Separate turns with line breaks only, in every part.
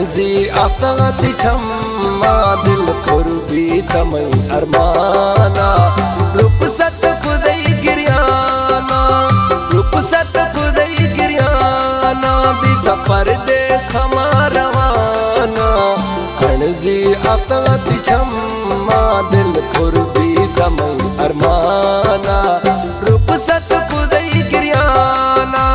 अणजी आफ्ताती छम्मा दिल कुर्बी तमई अरमाना रूप सत खुदई गिरियाना रूप सत खुदई गिरियाना बीता पर्दे समारवाना अणजी आफ्ताती छम्मा दिल कुर्बी तमई अरमाना रूप सत खुदई गिरियाना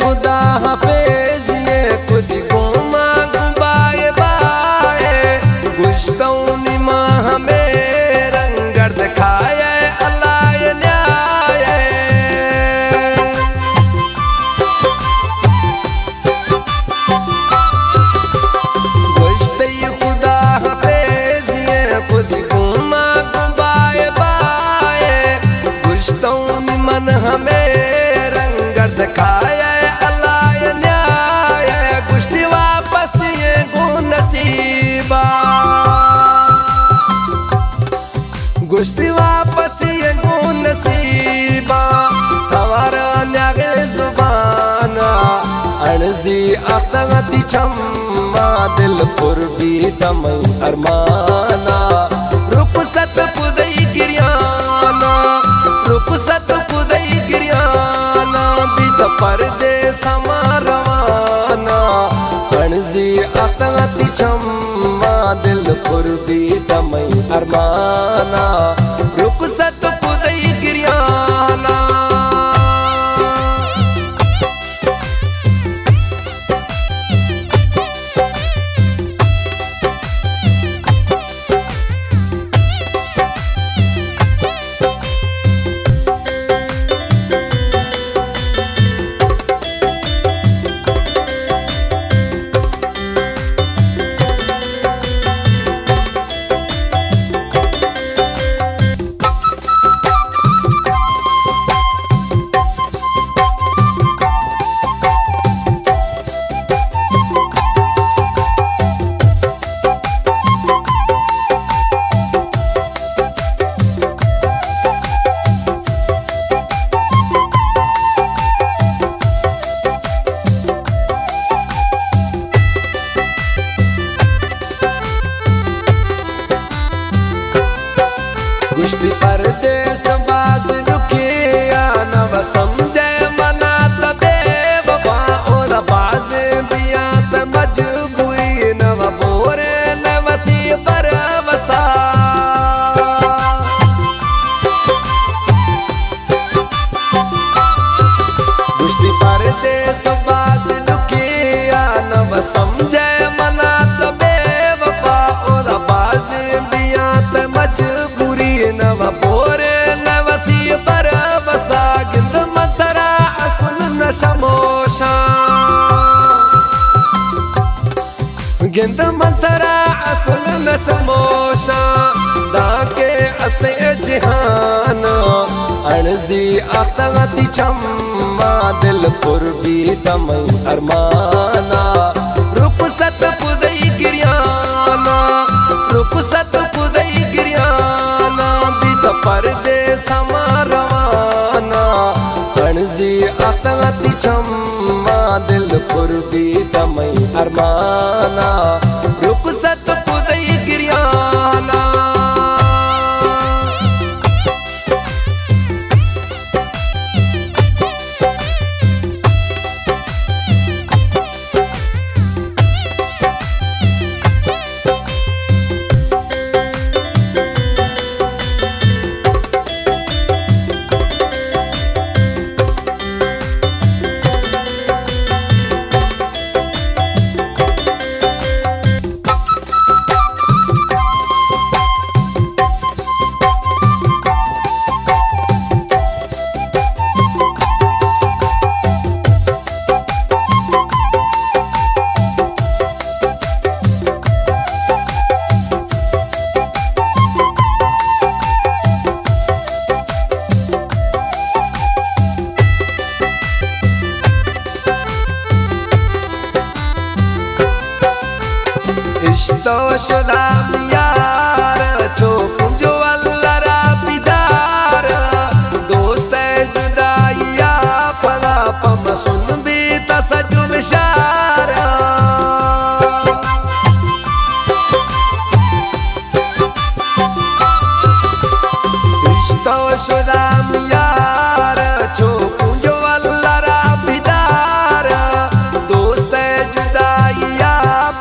खुदा हाफिज ये खुद गुमा गुबाए बाए गुश्तौनी माँ हमें रंगर दिखाए अल्लाह न्याय गुश्ते खुदा हाफिज ये खुद गुमा गुबाए बाए गुश्तौनी मन हमें रंगर दिखाए नसीबा गुश्ती वापस ये गुन नसीबा थवारा न्यागे जुबाना अणजी आफ्ताती छम्मा दिल कुर्बी तमई अरमाना रूप सत खुदई गिरियाना रूप सत खुदई गिरियाना बीत पर्दे समारवाना अणजी आफ्ताती छम्मा दिल कुर्बी तमई अरमाना रूप सत खुदई गिरियाना गुश्ती परदेस बाज रुकिया नव समझे मना तबे वफा और बाज बिया त मजबूरी नव बोरे नवती पर वसा गुश्ती परदेस बाज रुकिया नव समझे मना तबे वफा और बाज बिया त मजबूरी नव बोरे नवती पर बसा गिंद मंतरा असल न शमोशा गिंद मंतरा असल न शमोशा दाके अस्ते जिहान अणजी आफ्ताती छम्मा दिल कुर्बी तमई अरमाना रूप सत खुदई गिरियाना रूप सत खुदई गिरियाना बीत पर्दे समारवाना अणजी आफ्ताती छम्मा दिल कुर्बी तमई अरमाना रूप सत खुदई गिरियाना रिश्तो शुदा यार छो कुंजो अल्लाह पिदार दोस्त जुदाइया पला पम सुन भी तसजु बिशारा रिश्तो शुदा यार छो कुंजो अल्लाह पिदार दोस्त जुदाइया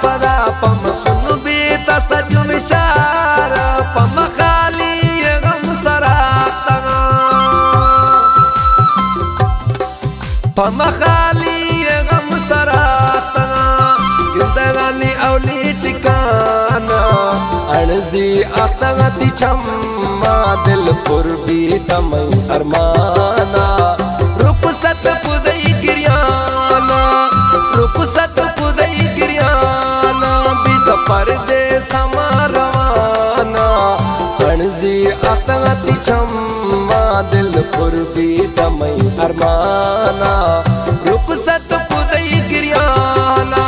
पला पम सुन भी तसजु बिशारा पम खाली गम सराता पम खाली गम सराता गिंदगानी औली टिकाना अर्जी अख्तगती छम्मा दिल पुरबी तमई अरमाना रुखसत पुदई गिरियाना रुखसत पुदई गिरियाना बित पर्दे समा रवाना अर्जी अख्तगती छम्मा दिल पुरबी तमई अरमाना रुखसत पुदई गिरियाना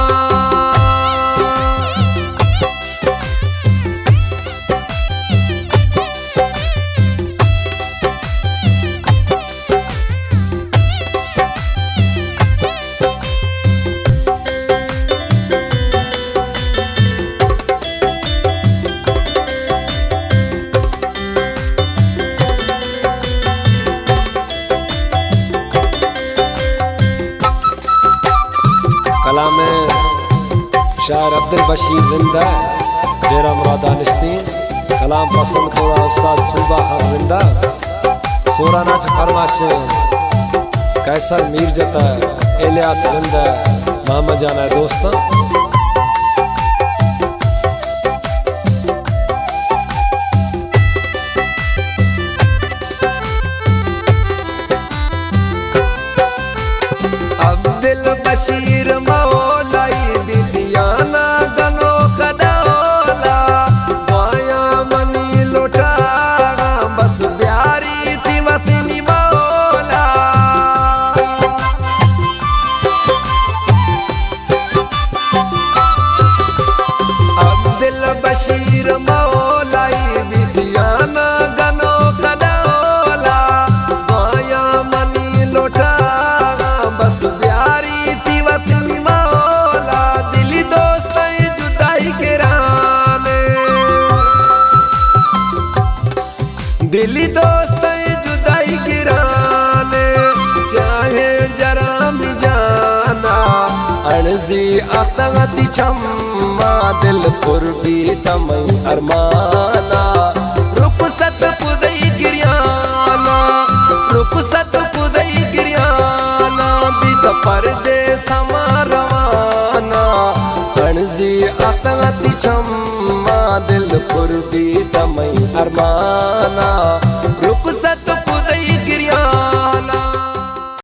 कलाम शायर अब्दुल बशीर जिंदा डेरा मुरादा निश्ती कलाम पसंद कोड़ा उस्ताद सूबा खान जिंदा सोरा नाच फरमाश कैसर मीर जता इलियास जिंदा मामा जाना है दोस्ता अब्दुल बशीर मौलाई बिदियाना गनो कदौला माया मनी लोटा बस प्यारी थी वतनी मौला अब्दुल बशीर मौलाई बिदियाना गनो कदौला माया मनी लोटा बस प्यारी थी वतनी मौला दिली दोस्त जुदाई गिराने दिली दोस्त जुदाई गिराने स्याहे जराम जाना अर्जी अख्तगती छम्मा दिल पुरबी तमई अरमाना रुखसत पुदई गिरियाना रुखसत पुदई गिरियाना बित पर्दे समा रवाना अर्जी अख्तगती छम्मा दिल पुरबी तमई अरमाना रुखसत